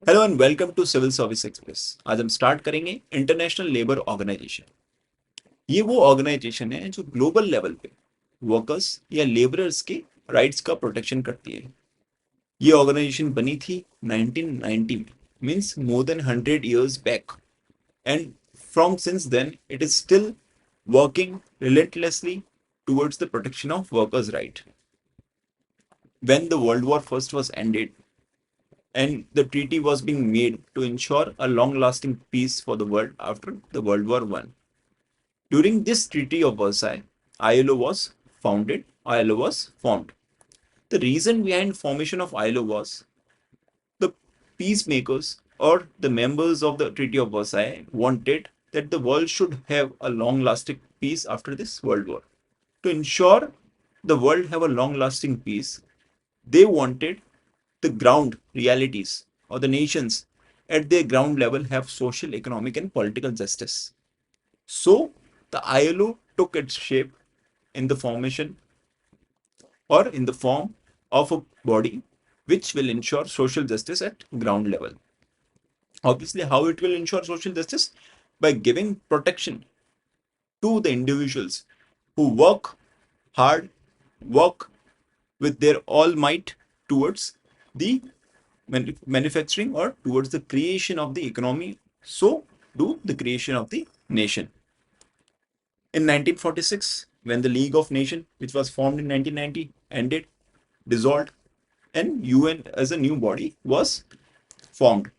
Hello and welcome to civil service express. आज हम start करेंगे इंटरनेशनल लेबर ऑर्गेनाइजेशन। ये वो ऑर्गेनाइजेशन है जो ग्लोबल लेवल पे वर्कर्स या लेबरर्स के राइट्स का प्रोटेक्शन करती है। ये ऑर्गेनाइजेशन बनी थी 1990 में, means more than 100 years back, and from since then it is still working relentlessly towards the protection of workers' right. When the World War First was ended, and the treaty was being made to ensure a long-lasting peace for the world after the World War One. During this Treaty of Versailles, ILO was founded, ILO was formed. The reason behind formation of ILO was the peacemakers or the members of the Treaty of Versailles wanted that the world should have a long-lasting peace after this World War. To ensure the world have a long-lasting peace, they wanted the ground realities or the nations at their ground level have social, economic, and political justice. So the ILO took its shape in the formation or in the form of a body which will ensure social justice at ground level. Obviously, how it will ensure social justice? By giving protection to the individuals who work hard, work with their all might towards the manufacturing or towards the creation of the economy, so do the creation of the nation. In 1946, when the League of Nations, which was formed in 1990, ended, dissolved, and UN as a new body was formed.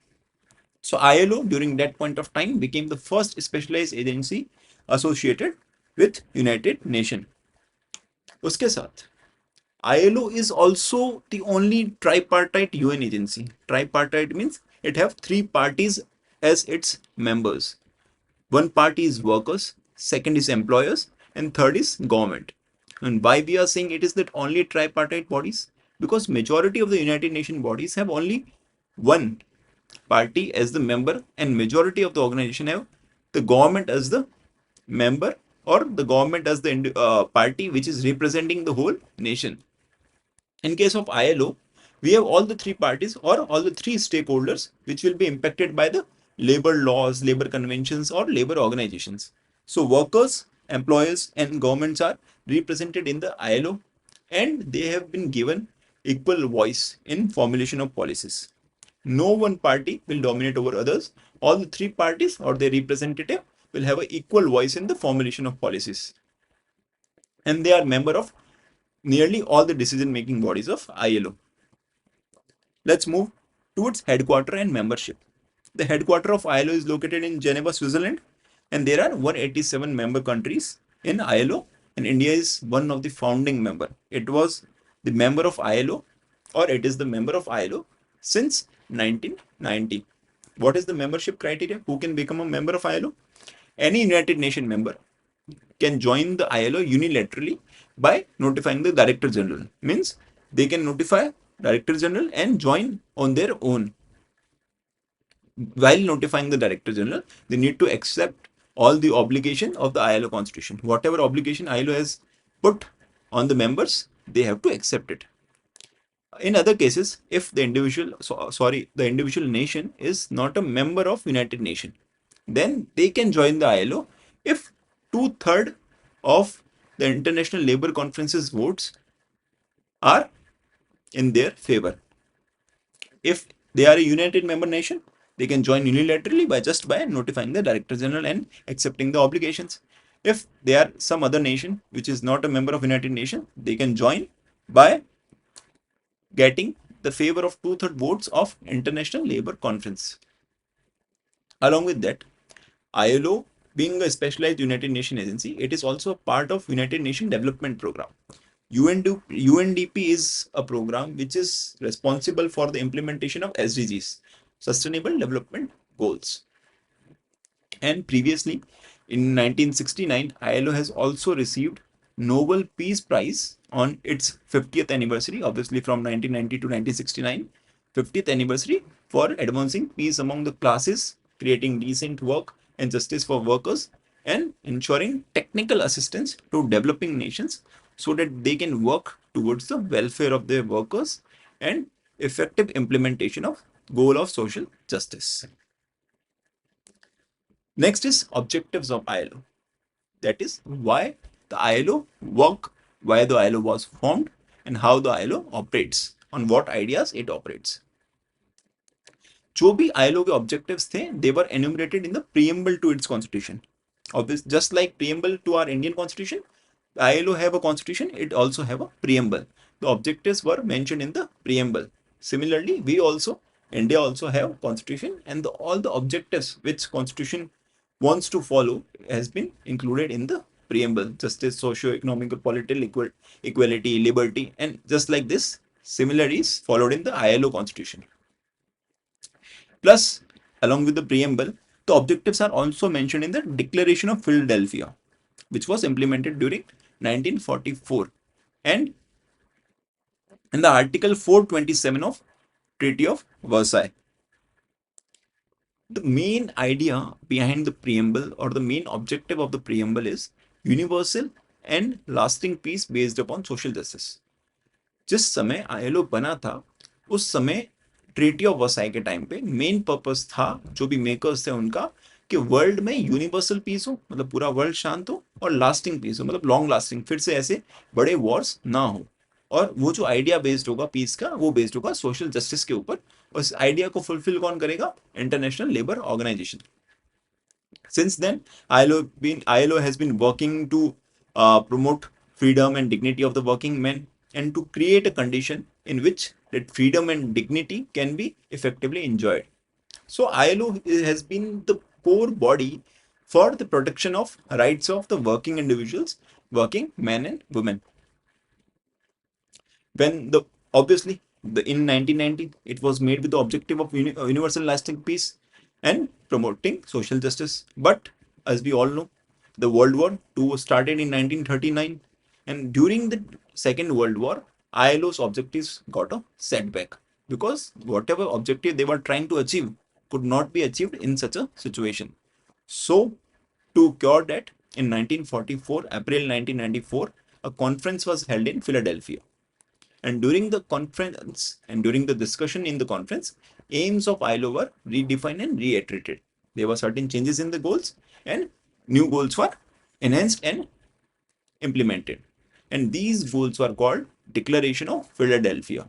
So ILO during that point of time became the first specialized agency associated with United Nations. उसके साथ ILO is also the only tripartite UN agency. Tripartite means it have three parties as its members. One party is workers, second is employers, and third is government. And why we are saying it is that only tripartite bodies? Because majority of the United Nations bodies have only one party as the member, and majority of the organization have the government as the member, or the government as the party which is representing the whole nation. In case of ILO, we have all the three parties or all the three stakeholders which will be impacted by the labor laws, labor conventions, or labor organizations. So workers, employers, and governments are represented in the ILO, and they have been given equal voice in formulation of policies. No one party will dominate over others. All the three parties or their representative will have an equal voice in the formulation of policies, and they are member of nearly all the decision making bodies of ILO. Let's move towards headquarter and membership. The headquarter of ILO is located in Geneva, Switzerland, and there are 187 member countries in ILO, and India is one of the founding member. It was the member of ILO, or it is the member of ILO since 1990. What is the membership criteria? Who can become a member of ILO? Any United Nations member can join the ILO unilaterally by notifying the Director General. Means they can notify Director General and join on their own. While notifying the Director General, they need to accept all the obligation of the ILO constitution. Whatever obligation ILO has put on the members, they have to accept it. In other cases, if the the individual nation is not a member of United Nations, then they can join the ILO if two-thirds of the International Labour Conference's votes are in their favor. If they are a united member nation, they can join unilaterally by notifying the Director General and accepting the obligations. If they are some other nation which is not a member of United Nations, they can join by getting the favor of two-thirds votes of International Labour Conference. Along with that, ILO being a specialized United Nations agency, it is also a part of United Nations Development Program. UNDP is a program which is responsible for the implementation of SDGs, Sustainable Development Goals. And previously, in 1969, ILO has also received Nobel Peace Prize on its 50th anniversary, obviously from 1990 to 1969, 50th anniversary for advancing peace among the classes, creating decent work and justice for workers, and ensuring technical assistance to developing nations so that they can work towards the welfare of their workers and effective implementation of goal of social justice. Next is objectives of ILO. That is why the ILO work, why the ILO was formed, and how the ILO operates, on what ideas it operates. जो भी ILO के objectives थे, they were enumerated in the preamble to its constitution. Obviously, just like preamble to our Indian constitution, ILO have a constitution, it also have a preamble. The objectives were mentioned in the preamble. Similarly, we also, India also have constitution, and all the objectives which constitution wants to follow has been included in the preamble: justice, socio-economic, political equality, liberty, and just like this, similar is followed in the ILO constitution. Plus, along with the preamble, the objectives are also mentioned in the Declaration of Philadelphia, which was implemented during 1944, and in the Article 427 of Treaty of Versailles. The main idea behind the preamble, or the main objective of the preamble, is universal and lasting peace based upon social justice. जिस समय ILO बना था, उस समय treaty of Versailles के time पे main purpose था, जो भी मेकर्स थे उनका, कि वर्ल्ड में यूनिवर्सल पीस हो, मतलब पूरा वर्ल्ड शांत हो, और लास्टिंग पीस हो, मतलब लॉन्ग लास्टिंग, फिर से ऐसे बड़े वॉर्स ना हो। और वो जो आइडिया बेस्ड होगा पीस का, वो बेस्ड होगा सोशल जस्टिस के ऊपर। उस आइडिया को फुलफिल कौन करेगा? International labour organisation. Since then, ILO has been working to promote freedom and dignity of the working men, and to create a condition in which that freedom and dignity can be effectively enjoyed. So ILO has been the core body for the protection of rights of the working individuals, working men and women. When the obviously the in 1990 it was made with the objective of universal lasting peace and promoting social justice. But as we all know, the World War II started in 1939, and during the Second World War, ILO's objectives got a setback, because whatever objective they were trying to achieve could not be achieved in such a situation. So, to cure that, in 1944, April 1994, a conference was held in Philadelphia. And during the conference and during the discussion in the conference, aims of ILO were redefined and reiterated. There were certain changes in the goals, and new goals were enhanced and implemented. And these goals were called Declaration of Philadelphia.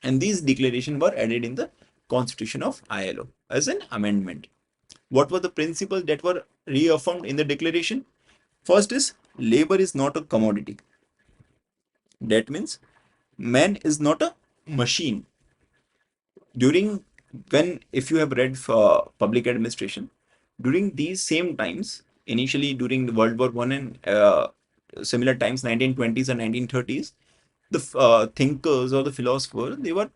And these declarations were added in the Constitution of ILO as an amendment. What were the principles that were reaffirmed in the declaration? First is, labor is not a commodity. That means man is not a machine. During when, if you have read public administration, during these same times, initially during the World War I and similar times, 1920s and 1930s, the thinkers or the philosophers, they were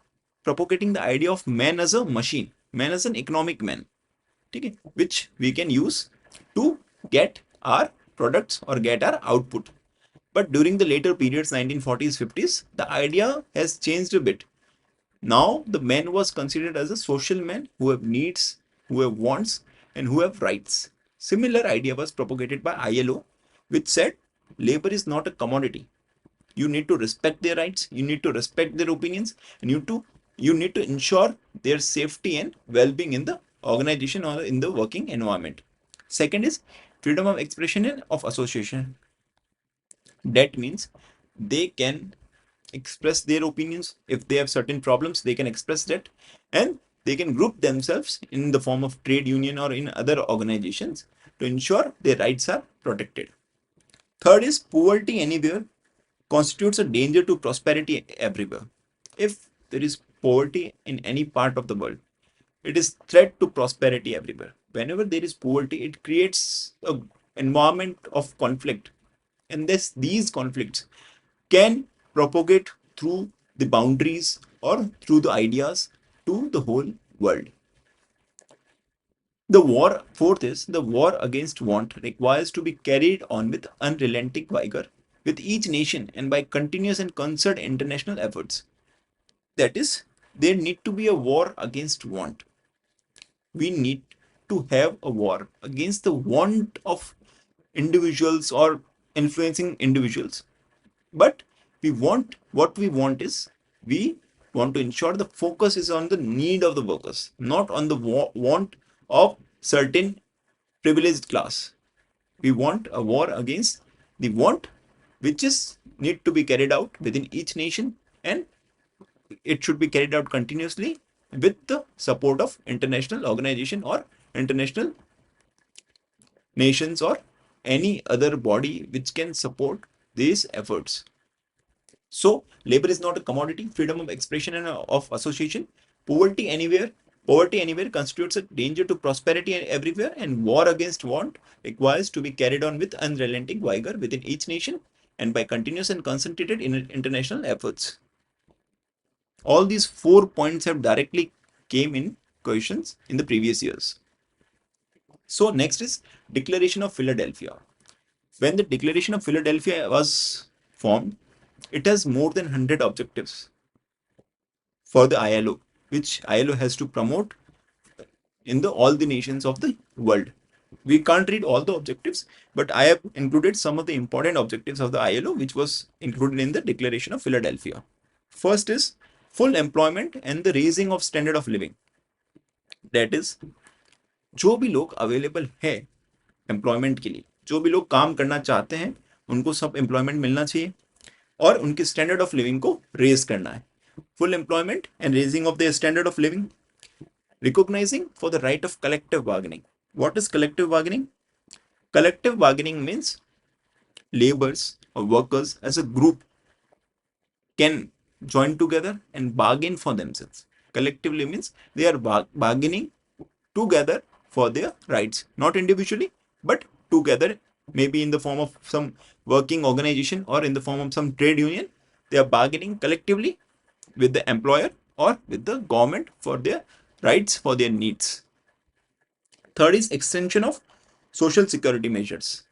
propagating the idea of man as a machine, man as an economic man, okay, which we can use to get our products or get our output. But during the later periods, 1940s, 50s, the idea has changed a bit. Now the man was considered as a social man who have needs, who have wants, and who have rights. Similar idea was propagated by ILO, which said labor is not a commodity. You need to respect their rights, you need to respect their opinions, and you need to ensure their safety and well-being in the organization or in the working environment. Second is freedom of expression and of association. That means they can express their opinions. If they have certain problems, they can express that, and they can group themselves in the form of trade union or in other organizations to ensure their rights are protected. Third is poverty anywhere constitutes a danger to prosperity everywhere. If there is poverty in any part of the world, it is threat to prosperity everywhere. Whenever there is poverty, it creates a environment of conflict, and these conflicts can propagate through the boundaries or through the ideas to the whole world. Fourth is, the war against want requires to be carried on with unrelenting vigor with each nation and by continuous and concerted international efforts. That is, there need to be a war against want. We need to have a war against the want of individuals or influencing individuals. But what we want is, we want to ensure the focus is on the need of the workers, not on the want of certain privileged class. We want a war against the want which is need to be carried out within each nation, and it should be carried out continuously with the support of international organization or international nations or any other body which can support these efforts. So labor is not a commodity. Freedom of expression and of association. Poverty anywhere. Poverty anywhere constitutes a danger to prosperity everywhere, and war against want requires to be carried on with unrelenting vigor within each nation and by continuous and concentrated international efforts. All these 4 points have directly came in questions in the previous years. So next is Declaration of Philadelphia. When the Declaration of Philadelphia was formed, it has more than 100 objectives for the ILO, which ILO has to promote in all the nations of the world. We can't read all the objectives, but I have included some of the important objectives of the ILO, which was included in the Declaration of Philadelphia. First is full employment and the raising of standard of living. That is, जो भी लोग available है employment के लिए, जो भी लोग काम करना चाहते हैं, उनको सब एम्प्लॉयमेंट मिलना चाहिए और उनके स्टैंडर्ड ऑफ लिविंग को रेज करना है. Full employment and raising of their standard of living. Recognizing for the right of collective bargaining. What is collective bargaining? Collective bargaining means laborers or workers as a group can join together and bargain for themselves. Collectively means they are bargaining together for their rights, not individually, but together, maybe in the form of some working organization or in the form of some trade union. They are bargaining collectively with the employer or with the government for their rights, for their needs. Third is extension of social security measures.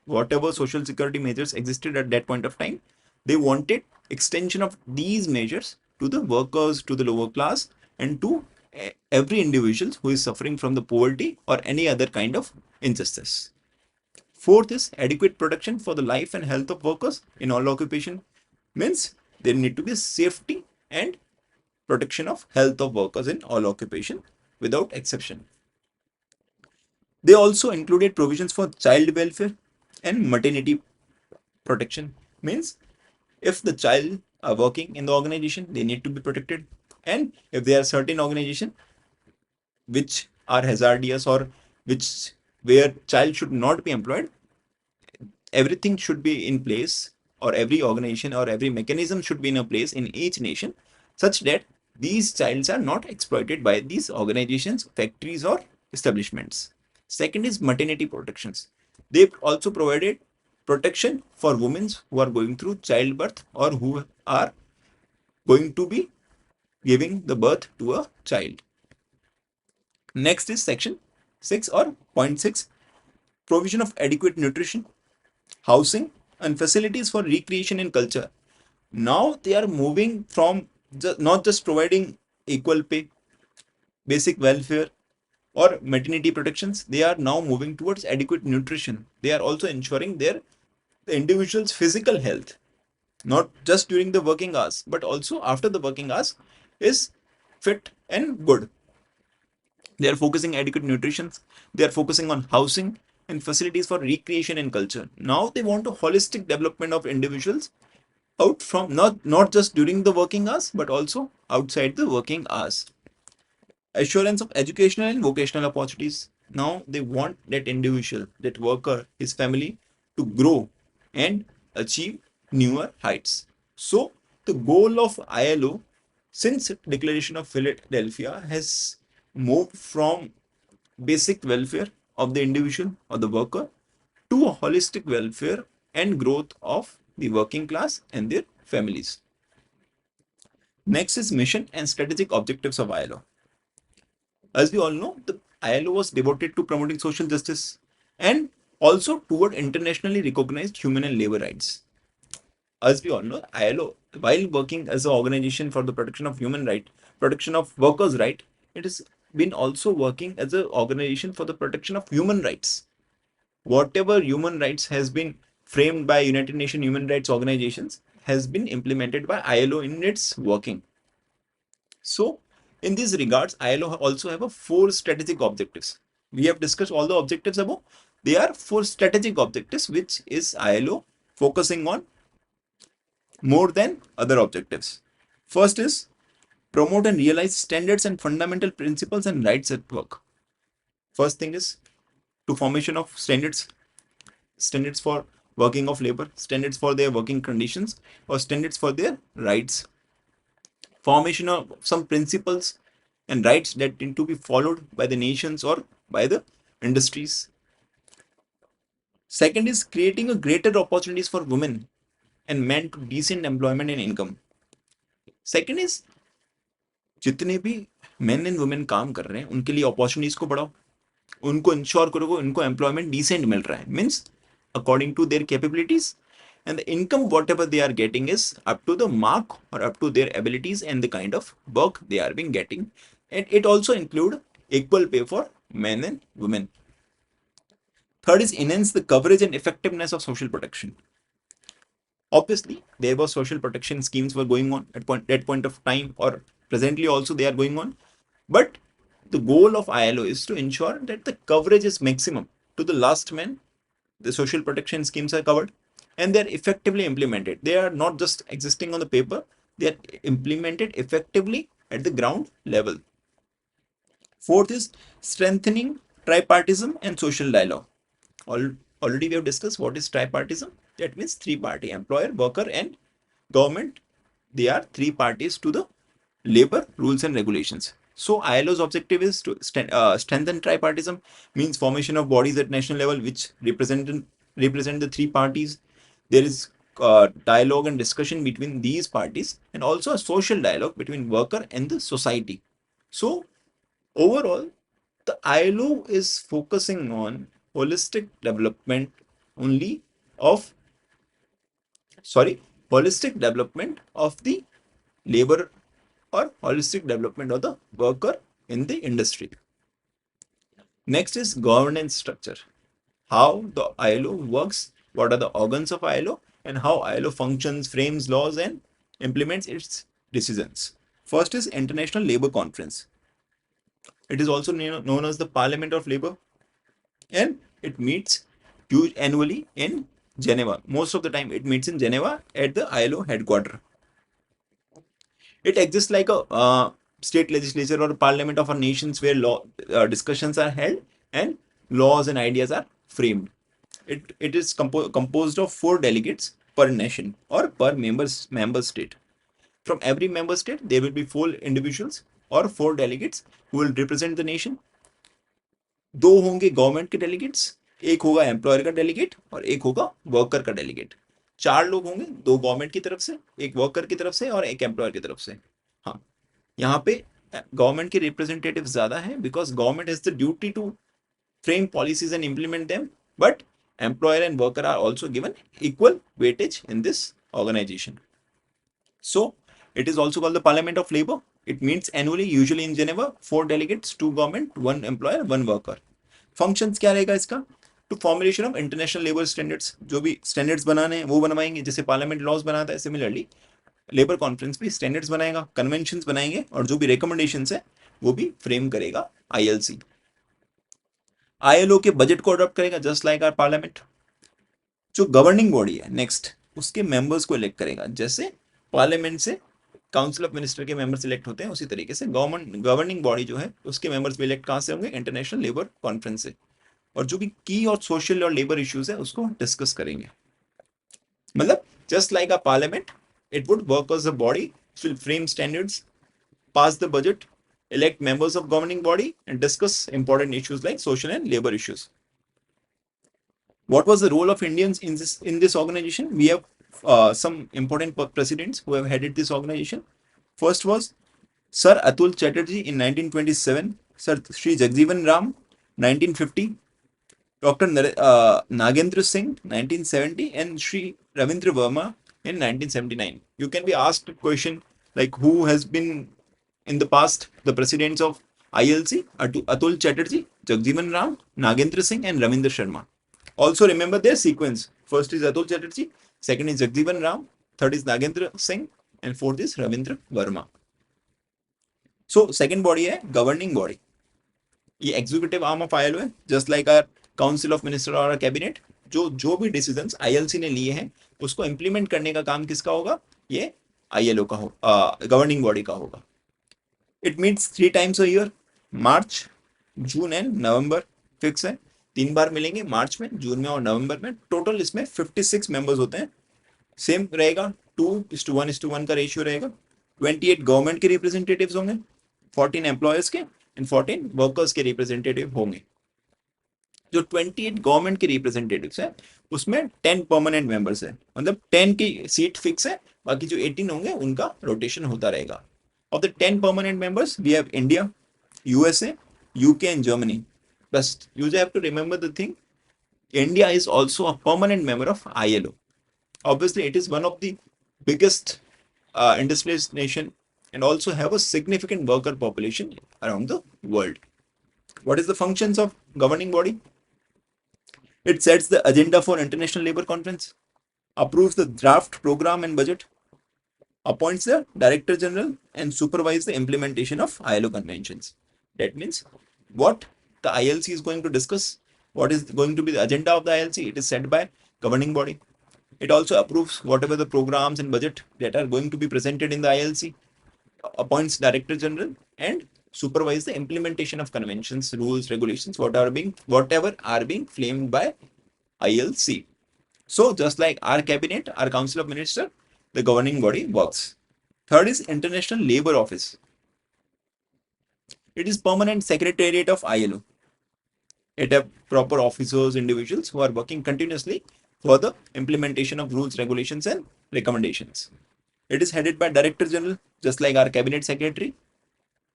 Whatever social security measures existed at that point of time, they wanted extension of these measures to the workers, to the lower class, and to every individual who is suffering from the poverty or any other kind of injustice. Fourth is adequate protection for the life and health of workers in all occupation. Means there need to be safety and protection of health of workers in all occupation without exception. They also included provisions for child welfare and maternity protection. Means if the child are working in the organization, they need to be protected, and if there are certain organization which are hazardous or which where child should not be employed, everything should be in place, or every organization or every mechanism should be in a place in each nation such that these childs are not exploited by these organizations, factories or establishments. Second is maternity protections. They also provided protection for women who are going through childbirth or who are going to be giving the birth to a child. Next is section 6 or point 6, provision of adequate nutrition, housing and facilities for recreation and culture. Now they are moving from not just providing equal pay, basic welfare or maternity protections. They are now moving towards adequate nutrition. They are also ensuring the individual's physical health, not just during the working hours, but also after the working hours is fit and good. They are focusing adequate nutrition. They are focusing on housing and facilities for recreation and culture. Now they want a holistic development of individuals out from not just during the working hours, but also outside the working hours. Assurance of educational and vocational opportunities. Now they want that individual, that worker, his family to grow and achieve newer heights. So the goal of ILO since Declaration of Philadelphia has moved from basic welfare of the individual or the worker to a holistic welfare and growth of the working class and their families. Next is mission and strategic objectives of ILO. As we all know, the ILO was devoted to promoting social justice and also toward internationally recognized human and labor rights. As we all know, ILO, while working as an organization for the protection of human right, protection of workers' right, it has been also working as an organization for the protection of human rights. Whatever human rights has been framed by United Nations human rights organizations has been implemented by ILO in its working. So in these regards, ILO also have a 4 strategic objectives. We have discussed all the objectives above. They are 4 strategic objectives which is ILO focusing on more than other objectives. First is promote and realize standards and fundamental principles and rights at work. First thing is to formation of standards for working of labor, standards for their working conditions, or standards for their rights. Formation of some principles and rights that need to be followed by the nations or by the industries. Second is creating a greater opportunities for women and men to decent employment and income. Second is जितने भी men and women काम कर रहे हैं उनके लिए opportunities को बढ़ाओ, उनको इंश्योर करो कि उनको एम्प्लॉयमेंट डिसेंट मिल रहा है, means according to their capabilities, and the income whatever they are getting is up to the mark or up to their abilities and the kind of work they are being getting. And it also include equal pay for men and women. Third is enhance the coverage and effectiveness of social protection. Obviously there were social protection schemes were going on at that point of time, or presently also they are going on, but the goal of ILO is to ensure that the coverage is maximum to the last man. The social protection schemes are covered and they're effectively implemented. They are not just existing on the paper, they are implemented effectively at the ground level. Fourth is strengthening tripartism and social dialogue. Already we have discussed what is tripartism. That means 3-party, employer, worker and government. They are 3 parties to the labor rules and regulations. So ILO's objective is to strengthen tripartism, means formation of bodies at national level which represent the 3 parties. There is dialogue and discussion between these parties, and also a social dialogue between worker and the society. So overall, the ILO is focusing on holistic development only of holistic development of the labor or holistic development of the worker in the industry. Next is governance structure. How the ILO works, what are the organs of ILO, and how ILO functions, frames laws, and implements its decisions. First is International Labour Conference. It is also known as the Parliament of Labour, and it meets annually in Geneva. Most of the time it meets in Geneva at the ILO headquarters. It exists like a state legislature or a parliament of our nations where law discussions are held and laws and ideas are framed. It is composed of 4 delegates per nation or per member state. From every member state, there will be 4 individuals or 4 delegates who will represent the nation. 2 होंगे government के delegates, एक होगा employer का delegate और एक होगा worker का delegate. 4 लोग होंगे, 2 गवर्नमेंट की तरफ से, एक वर्कर की तरफ से और एक एम्प्लॉयर की तरफ से. हाँ, यहाँ पे गवर्नमेंट के रिप्रेजेंटेटिव ज्यादा है because government has the duty to frame policies and implement them, but employer and worker are also given equal weightage in this organization. So it is also called the Parliament of Labor. It meets annually, usually in Geneva. 4 delegates, 2 government, 1 employer, 1 worker. Functions क्या रहेगा इसका? To formulation of international labor standards. जो भी standards बनाने हैं वो बनवाएंगे, जैसे पार्लियामेंट लॉज बनाता है. सिमिलरली लेबर कॉन्फ्रेंस भी स्टैंडर्ड्स बनाएगा, कन्वेंशंस बनाएंगे और जो भी रिकमेंडेशंस है वो भी फ्रेम करेगा ILC. ILO के बजट को अडॉप्ट करेगा जस्ट लाइक आवर पार्लियामेंट. जो गवर्निंग बॉडी है नेक्स्ट, उसके मेंबर्स को इलेक्ट करेगा. जैसे पार्लियामेंट से काउंसिल ऑफ मिनिस्टर के मेंबर्स इलेक्ट होते हैं, उसी तरीके से गवर्निंग बॉडी जो है उसके मेंबर्स भी इलेक्ट कहां से होंगे? इंटरनेशनल लेबर कॉन्फ्रेंस से. और जो भी की और सोशल और लेबर इश्यूज है उसको डिस्कस करेंगे. मतलब just like a parliament, it would work as a body, it will frame standards, pass the budget, elect members of governing body and discuss important issues like social and labor issues. What was the role of Indians in this organization? We have some important presidents who have headed this organization. First was Sir Atul Chatterjee in 1927, Sir Shri Jagjeevan Ram 1950, Dr. Nagendra Singh 1970, and Shri Ravindra Verma in 1979. You can be asked a question like who has been in the past the presidents of ILC? Atul Chatterjee, Jagjeevan Ram, Nagendra Singh and Ravindra Sharma. Also remember their sequence. First is Atul Chatterjee, second is Jagjeevan Ram, third is Nagendra Singh and fourth is Ravindra Verma. So second body है governing body. ये executive arm of ILO है, just like our council of minister और cabinet. जो जो भी decisions ILC ने लिए हैं उसको इंप्लीमेंट करने का काम किसका होगा? ये आईएलओ का हो, गवर्निंग बॉडी का होगा। It meets 3 times a year, March, June and November. Fix है, 3 बार मिलेंगे, मार्च में, जून में और नवंबर में। टोटल इसमें 56 मेंबर्स होते हैं। सेम रहेगा, 2:1:1 का रेशियो रहेगा। 28 गवर्नमेंट के रिप्रेजेंटेटिव्स होंगे, 14 एम्प्लॉयर्स के एंड 14 वर्कर्स के रिप्रेजेंटेटिव होंगे। जो 28 गवर्नमेंट के रिप्रेजेंटेटिव्स हैं उसमें 10 परमानेंट मेंबर्स है, मतलब 10 की सीट फिक्स है, बाकी जो 18 होंगे उनका रोटेशन होता रहेगा। Of the 10 permanent members we have India, USA, UK and Germany. बस you have to remember the thing, India is also a permanent member of ILO. Obviously, it is one of the biggest industrialized nation and also have a significant worker population around the world. What is the functions of governing body? It sets the agenda for International Labour Conference, approves the draft program and budget, appoints the Director General, and supervises the implementation of ILO conventions. That means what the ILC is going to discuss, what is going to be the agenda of the ILC, it is set by governing body. It also approves whatever the programs and budget that are going to be presented in the ILC, appoints Director General, and supervise the implementation of conventions, rules, regulations, whatever are being framed by ILC. So just like our cabinet, our council of minister, the governing body works. Third is International Labour Office. It is permanent secretariat of ILO. It have proper officers, individuals who are working continuously for the implementation of rules, regulations, and recommendations. It is headed by Director General, just like our cabinet secretary.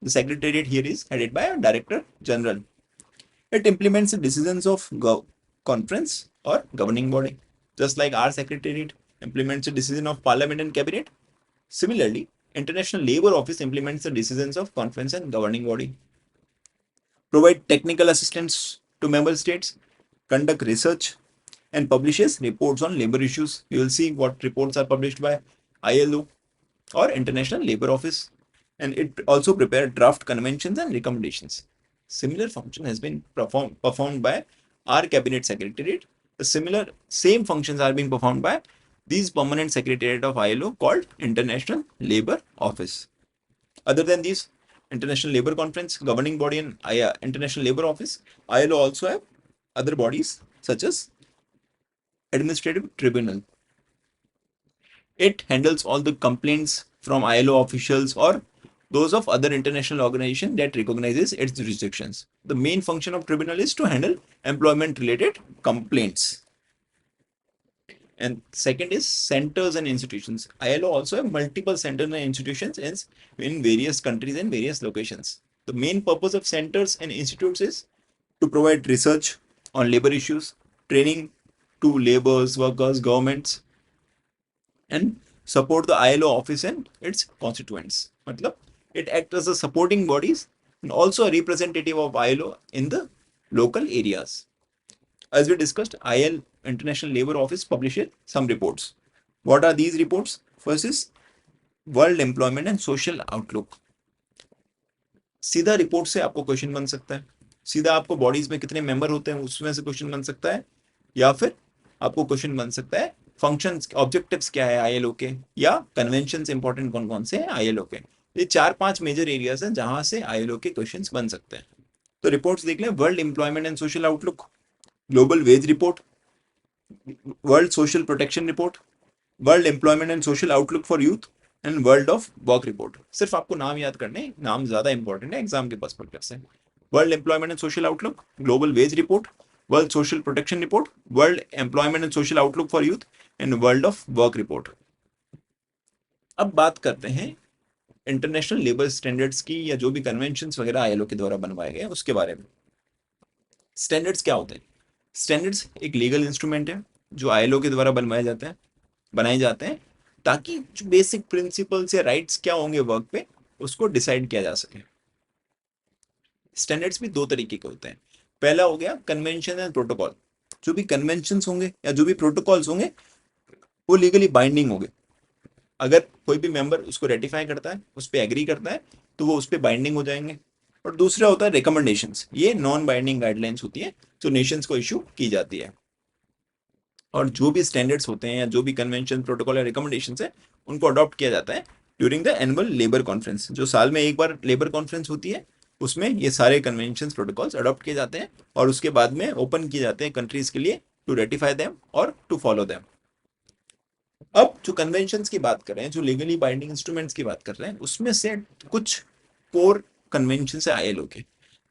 The secretariat here is headed by a Director General. It implements the decisions of conference or governing body, just like our secretariat implements the decision of Parliament and Cabinet. Similarly, International Labour Office implements the decisions of conference and governing body. Provide technical assistance to member states, conduct research, and publishes reports on labor issues. You will see what reports are published by ILO or International Labour Office, and it also prepares draft conventions and recommendations. Similar function has been performed by our cabinet secretariat. The same functions are being performed by these permanent secretariat of ILO called International Labour Office. Other than these, International Labour Conference, governing body, and International Labour Office, ILO also have other bodies such as Administrative Tribunal. It handles all the complaints from ILO officials or those of other international organization that recognizes its jurisdictions. The main function of tribunal is to handle employment related complaints. And second is centers and institutions. ILO also have multiple centers and institutions in various countries and various locations. The main purpose of centers and institutes is to provide research on labor issues, training to laborers, workers, governments, and support the ILO office and its constituents. Matlab, it acts as a supporting bodies and also a representative of ILO in the local areas. As we discussed, IL International Labour Office publishes some reports. What are these reports? First is World Employment and Social Outlook. सीधा report से आपको question बन सकता है, सीधा आपको bodies में कितने मेंबर होते हैं उसमें से क्वेश्चन बन सकता है, या फिर आपको क्वेश्चन बन सकता है फंक्शंस, ऑब्जेक्टिव्स क्या है आईएलओ के, या कन्वेंशंस इंपॉर्टेंट कौन कौन से हैं आईएलओ के। ये 4-5 मेजर एरियाज हैं जहां से आईएलओ के क्वेश्चंस बन सकते हैं। तो रिपोर्ट्स देख लें, world employment and social outlook, global wage report, world social protection report, world employment and social outlook for youth and world of work report. सिर्फ आपको नाम याद करने, नाम ज्यादा इंपॉर्टेंट है एग्जाम के पर्सपेक्टिव से। World employment and social outlook, global wage report, world social protection report, world employment and social outlook for youth and world of work report. अब बात करते हैं इंटरनेशनल लेबर स्टैंडर्ड्स की, या जो भी कन्वेंशंस वगैरह आईएलओ के द्वारा बनवाए गए उसके बारे में। स्टैंडर्ड्स क्या होते हैं? स्टैंडर्ड्स एक लीगल इंस्ट्रूमेंट है जो आईएलओ के द्वारा बनाए जाते हैं ताकि जो बेसिक प्रिंसिपल्स या राइट्स क्या होंगे वर्क पे उसको डिसाइड किया जा सके। स्टैंडर्ड्स भी 2 तरीके के होते हैं। पहला हो गया कन्वेंशन एंड प्रोटोकॉल। जो भी कन्वेंशंस होंगे या जो भी प्रोटोकॉल्स होंगे वो लीगली बाइंडिंग होंगे। अगर कोई भी मेंबर उसको रेटिफाई करता है, उस पर एग्री करता है, तो वो उस पर बाइंडिंग हो जाएंगे। और दूसरा होता है रिकमेंडेशंस, ये नॉन बाइंडिंग गाइडलाइंस होती है जो नेशंस को इशू की जाती है। और जो भी स्टैंडर्ड्स होते हैं या जो भी कन्वेंशन प्रोटोकॉल या रिकमेंडेशंस है उनको अडॉप्ट किया जाता है during the annual labour conference, जो साल में एक बार लेबर कॉन्फ्रेंस होती है, उसमें ये सारे कन्वेंशन प्रोटोकॉल्स अडॉप्ट किए जाते हैं और उसके बाद में ओपन किए जाते हैं कंट्रीज के लिए टू रेटिफाई देम और टू फॉलो देम। अब जो कन्वेंशंस की बात कर रहे हैं, जो लीगली बाइंडिंग इंस्ट्रूमेंट्स की बात कर रहे हैं, उसमें से कुछ कोर कन्वेंशन है आईएलओ के,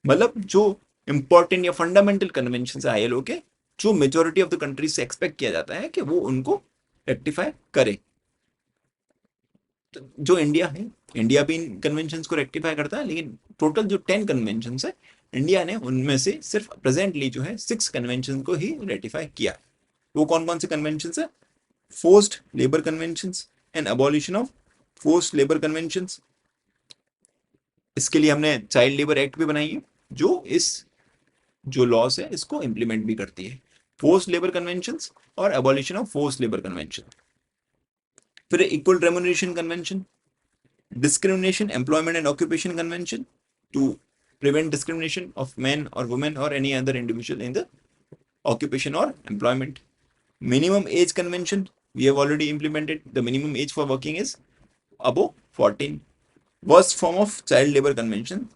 मतलब जो इंपॉर्टेंट या फंडामेंटल कन्वेंशन है आईएलओ के, जो मेजोरिटी ऑफ द कंट्रीज से एक्सपेक्ट किया जाता है कि वो उनको रेक्टिफाई करे। तो जो इंडिया है, इंडिया भी इन कन्वेंशन को रेक्टिफाई करता है, लेकिन टोटल जो 10 कन्वेंशन है इंडिया ने उनमें से सिर्फ प्रेजेंटली जो है 6 कन्वेंशन को ही रेटिफाई किया। वो कौन कौन से कन्वेंशन है? Forced labour conventions and abolition of forced labour conventions. इसके लिए हमने चाइल्ड लेबर एक्ट भी बनाई है जो इस जो लॉस है इसको इंप्लीमेंट भी करती है। फोर्स्ड लेबर कन्वेंशंस और abolition of forced labour convention. फिर equal remuneration convention, discrimination employment and occupation convention to prevent discrimination of men or women or any other individual in the occupation or employment. Minimum age convention, we have already implemented. The minimum age for working is above 14. Worst form of child labor convention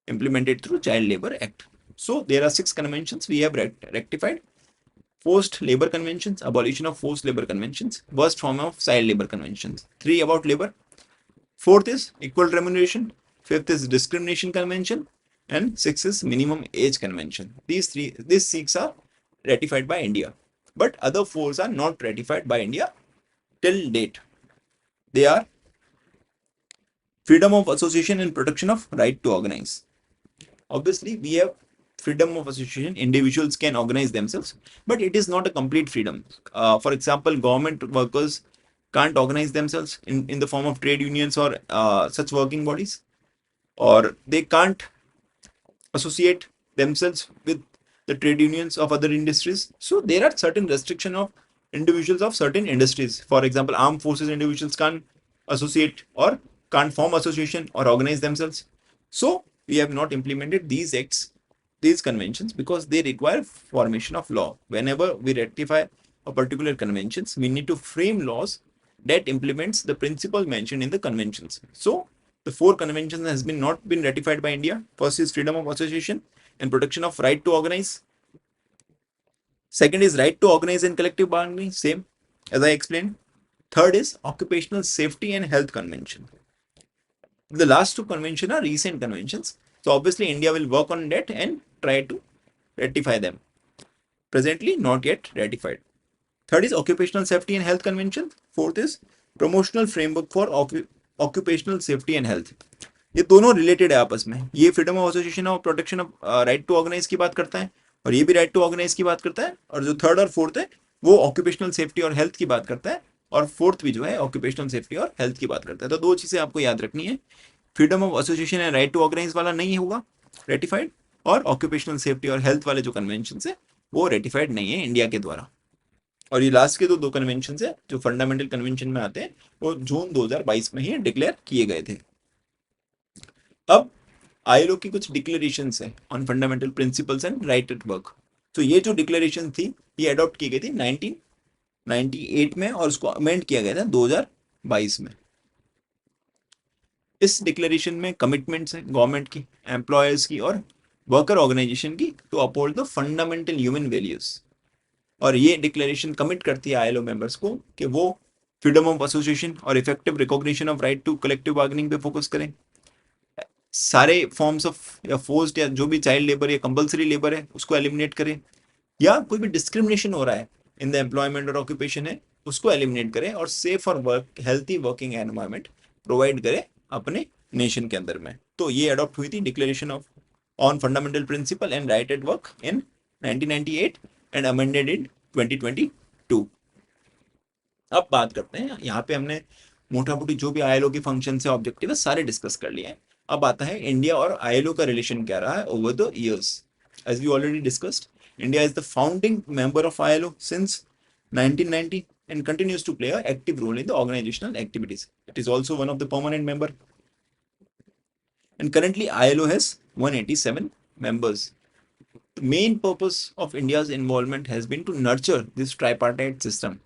implemented through child labor act. So there are 6 conventions we have rectified. Forced labor conventions, abolition of forced labor conventions, worst form of child labor conventions, 3 about labor. Fourth is equal remuneration. Fifth is discrimination convention, and sixth is minimum age convention. These 6 are ratified by India, but other 4 are not ratified by India till date. They are freedom of association and protection of right to organize. Obviously, we have freedom of association. Individuals can organize themselves, but it is not a complete freedom. For example, government workers can't organize themselves in the form of trade unions or such working bodies, or they can't associate themselves with the trade unions of other industries. So there are certain restriction of individuals of certain industries. For example, armed forces individuals can't associate or can't form association or organize themselves. So we have not implemented these acts, these conventions, because they require formation of law. Whenever we rectify a particular conventions, we need to frame laws that implements the principle mentioned in the conventions. So the 4 conventions has been not been ratified by India. First is freedom of association and protection of right to organize. Second is right to organize and collective bargaining, same as I explained. Third is occupational safety and health convention. The last 2 conventions are recent conventions. So obviously India will work on that and try to ratify them. Presently not yet ratified. Third is occupational safety and health convention. Fourth is promotional framework for occupational safety and health. ये दोनों related है आपस में। ये freedom of association और protection of right to organise की बात करता है, और ये भी राइट टू ऑर्गेनाइज की बात करता है, और जो थर्ड और फोर्थ है वो ऑक्यूपेशनल सेफ्टी और हेल्थ की बात करता है, और फोर्थ भी जो है ऑक्यूपेशनल सेफ्टी और हेल्थ की बात करता है। तो 2 चीजें आपको याद रखनी है, freedom of association and right to organise वाला नहीं होगा रेटिफाइड, और ऑक्यूपेशनल सेफ्टी और हेल्थ वाले जो कन्वेंशन है वो रेटिफाइड नहीं है इंडिया के द्वारा। और ये लास्ट के 2 कन्वेंशन है जो फंडामेंटल कन्वेंशन में आते हैं वो जून 2022 में ही डिक्लेयर किए गए थे। अब आईएलओ की कुछ डिक्लेरेशंस है on fundamental principles and right at work. तो ये जो डिक्लेरेशन थी ये अडॉप्ट की गई थी 1998 में, और उसको अमेंड किया गया था 2022 में। इस डिक्लेरेशन में कमिटमेंट्स है गवर्नमेंट की, एम्प्लॉयर्स की और वर्कर ऑर्गेनाइजेशन की to uphold the fundamental human values. और ये डिक्लेरेशन कमिट करती है आईएलओ मेंबर्स को कि वो फ्रीडम ऑफ एसोसिएशन और effective recognition of right to collective bargaining पे फोकस करें, सारे फॉर्म्स ऑफ या फोर्स्ड या जो भी चाइल्ड लेबर या कंपलसरी लेबर है उसको एलिमिनेट करें, या कोई भी डिस्क्रिमिनेशन हो रहा है इन द एम्प्लॉयमेंट और ऑक्यूपेशन है उसको एलिमिनेट करें, और सेफ और work healthy working environment provide करें अपने नेशन के अंदर में। तो ये अडॉप्ट हुई थी declaration of on fundamental principle and right at work in 1998 and amended in 2022। अब बात करते हैं, यहाँ पे हमने मोटा मोटी जो भी आईएलओ की फंक्शन है ऑब्जेक्टिव है सारे डिस्कस कर लिए हैं। अब आता है इंडिया और आईएलओ का रिलेशन क्या रहा है over the years. As we already discussed, India is the founding member of ILO since 1990 and continues to play an active role in the organizational activities. It is also one of the permanent member. And currently ILO has 187 members. The main purpose of India's involvement has been to nurture this tripartite system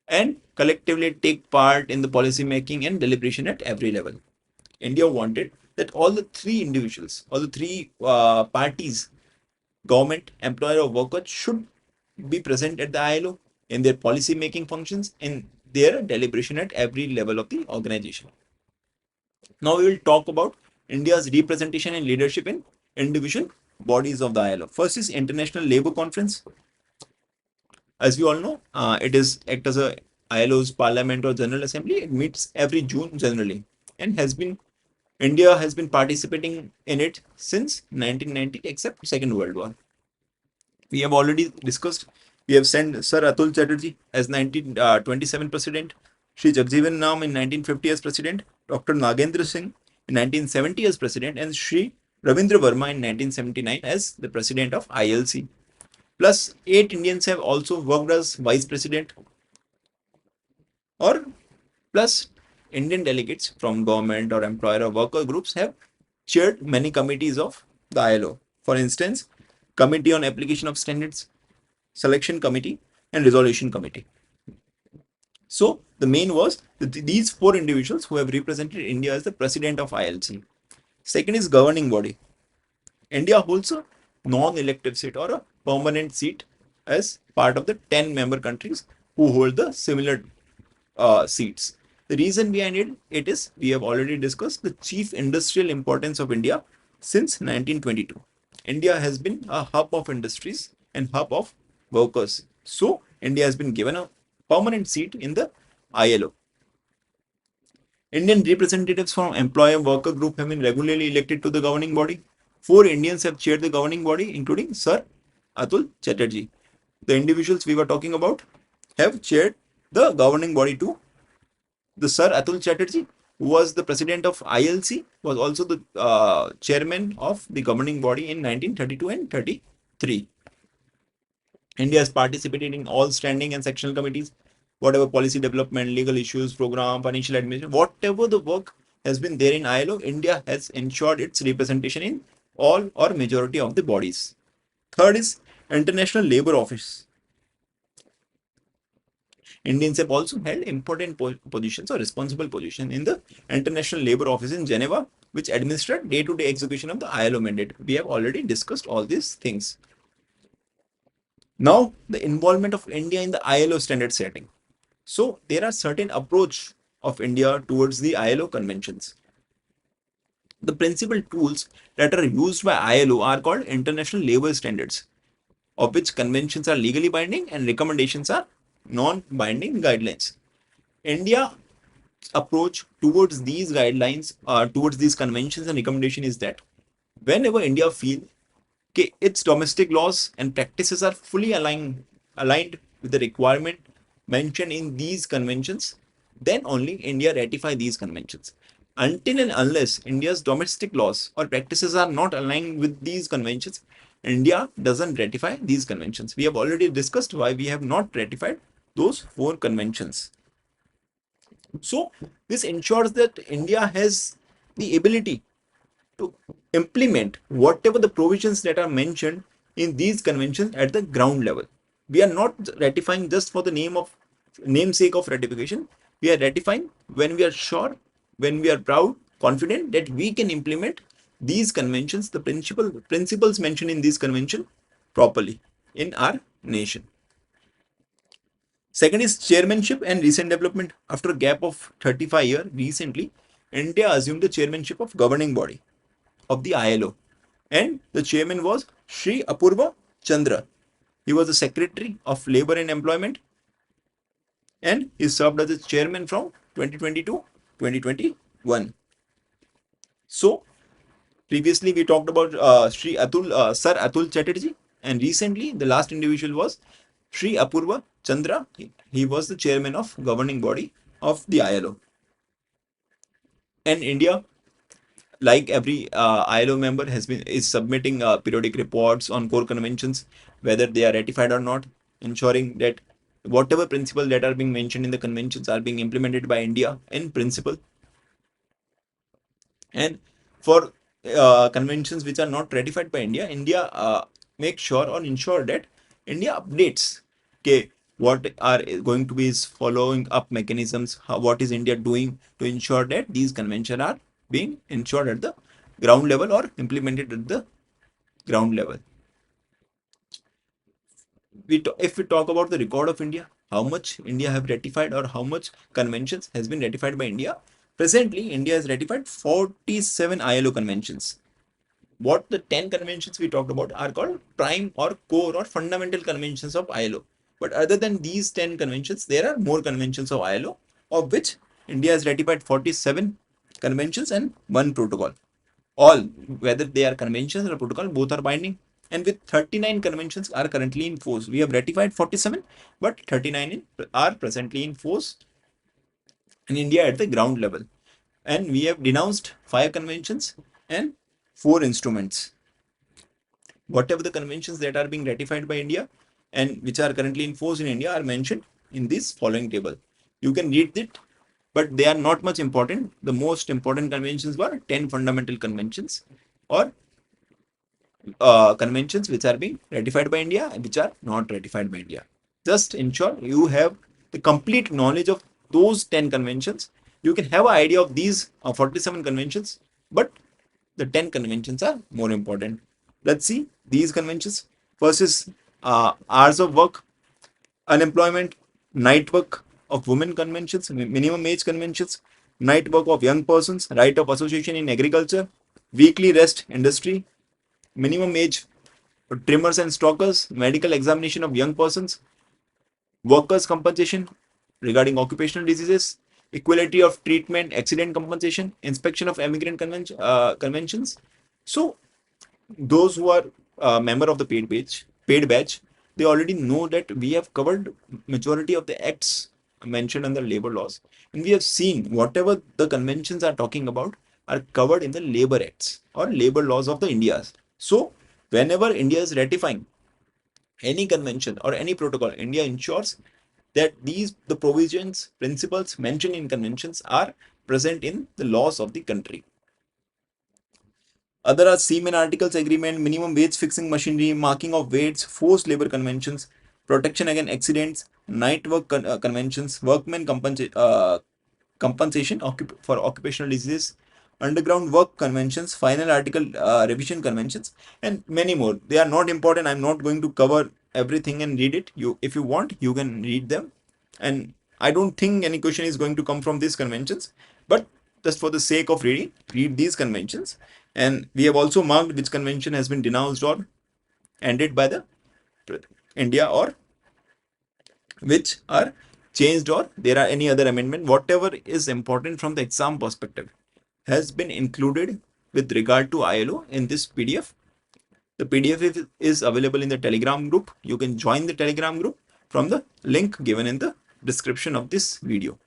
and collectively take part in the policy making and deliberation at every level. India wanted that all the three individuals, all the three parties, government, employer, or worker, should be present at the ILO in their policy making functions and their deliberation at every level of the organization. Now we will talk about India's representation and leadership in individual bodies of the ILO. First is International Labour Conference. As we all know, it is act as a ILO's Parliament or General Assembly. It meets every June generally, and has been India has been participating in it since 1990, except Second World War. We have already discussed. We have sent Sir Atul Chatterjee as 1927 president, Sri Jagjeevan Ram in 1950 as president, Dr. Nagendra Singh in 1970 as president, and Sri Ravindra Verma in 1979 as the president of ILC. Plus, 8 Indians have also worked as vice president, or plus Indian delegates from government or employer or worker groups have chaired many committees of the ILO. For instance, Committee on Application of Standards, Selection Committee, and Resolution Committee. So the main was these 4 individuals who have represented India as the president of ILC. Second is governing body. India holds a non-elective seat or a permanent seat as part of the 10 member countries who hold the similar seats. The reason behind it is we have already discussed the chief industrial importance of India since 1922. India has been a hub of industries and hub of workers. So India has been given a permanent seat in the ILO. Indian representatives from employer worker group have been regularly elected to the governing body. 4 Indians have chaired the governing body, including Sir Atul Chatterjee. The individuals we were talking about have chaired the governing body too. The Sir Atul Chatterjee, who was the president of ILC, was also the chairman of the governing body in 1932 and 33. India has participated in all standing and sectional committees, whatever policy development, legal issues, program, financial administration, whatever the work has been there in ILO, India has ensured its representation in all or majority of the bodies. Third is International Labour Office. Indians have also held important positions or responsible position in the International Labour Office in Geneva, which administered day-to-day execution of the ILO mandate. We have already discussed all these things. Now, the involvement of India in the ILO standard setting. So, there are certain approach of India towards the ILO conventions. The principal tools that are used by ILO are called international labor standards, of which conventions are legally binding and recommendations are non-binding guidelines. India approach towards these guidelines, towards these conventions and recommendation is that whenever India feel its domestic laws and practices are fully aligned with the requirement mentioned in these conventions, then only India ratify these conventions. Until and unless India's domestic laws or practices are not aligned with these conventions, India doesn't ratify these conventions. We have already discussed why we have not ratified those 4 conventions. So this ensures that India has the ability to implement whatever the provisions that are mentioned in these conventions at the ground level. We are not ratifying just for the namesake of ratification. We are ratifying when we are sure, when we are proud, confident that we can implement these conventions, the principles mentioned in this convention properly in our nation. Second is chairmanship and recent development. After a gap of 35 years, recently, India assumed the chairmanship of governing body of the ILO. And the chairman was Sri Apurva Chandra. He was the Secretary of Labor and Employment, and he served as the chairman from 2020 to 2021. So, previously we talked about Sir Atul Chatterjee, and recently the last individual was Sri Apurva Chandra. He was the chairman of governing body of the ILO. And India, like every ILO member, is submitting periodic reports on core conventions, whether they are ratified or not, ensuring that whatever principles that are being mentioned in the conventions are being implemented by India in principle. And for conventions which are not ratified by India, India make sure or ensure that India updates, okay, what are going to be his following up mechanisms, what is India doing to ensure that these conventions are being ensured at the ground level or implemented at the ground level. If we talk about the record of India, how much India have ratified or how much conventions has been ratified by India. Presently, India has ratified 47 ILO conventions. What the 10 conventions we talked about are called prime or core or fundamental conventions of ILO. But other than these 10 conventions, there are more conventions of ILO, of which India has ratified 47 conventions and one protocol. All, whether they are conventions or protocol, both are binding. And with 39 conventions are currently in force. We have ratified 47, but 39 are presently in force in India at the ground level. And we have denounced 5 conventions and 4 instruments. Whatever the conventions that are being ratified by India and which are currently in force in India are mentioned in this following table. You can read it, but they are not much important. The most important conventions were 10 fundamental conventions or conventions which are being ratified by India and which are not ratified by India. Just ensure you have the complete knowledge of those 10 conventions. You can have an idea of these 47 conventions, but the 10 conventions are more important. Let's see these conventions. First is hours of work, unemployment, night work of women conventions, minimum age conventions, night work of young persons, right of association in agriculture, weekly rest industry, minimum age for trimmers and stockers, medical examination of young persons, workers' compensation regarding occupational diseases, equality of treatment, accident compensation, inspection of immigrant conventions. So those who are member of the paid batch, they already know that we have covered majority of the acts mentioned under labor laws, and we have seen whatever the conventions are talking about are covered in the labor acts or labor laws of the India. So whenever India is ratifying any convention or any protocol, India ensures that the provisions, principles mentioned in conventions are present in the laws of the country. Other are seamen articles agreement, minimum wage fixing machinery, marking of weights, forced labor conventions, protection against accidents, night work conventions, workmen compensation for occupational diseases, underground work conventions, final article revision conventions, and many more. They are not important. I'm not going to cover everything and read it. If you want, you can read them. And I don't think any question is going to come from these conventions, but just for the sake of reading, read these conventions. And we have also marked which convention has been denounced or ended by the India, or which are changed, or there are any other amendment. Whatever is important from the exam perspective has been included with regard to ILO in this PDF. The PDF is available in the Telegram group. You can join the Telegram group from the link given in the description of this video.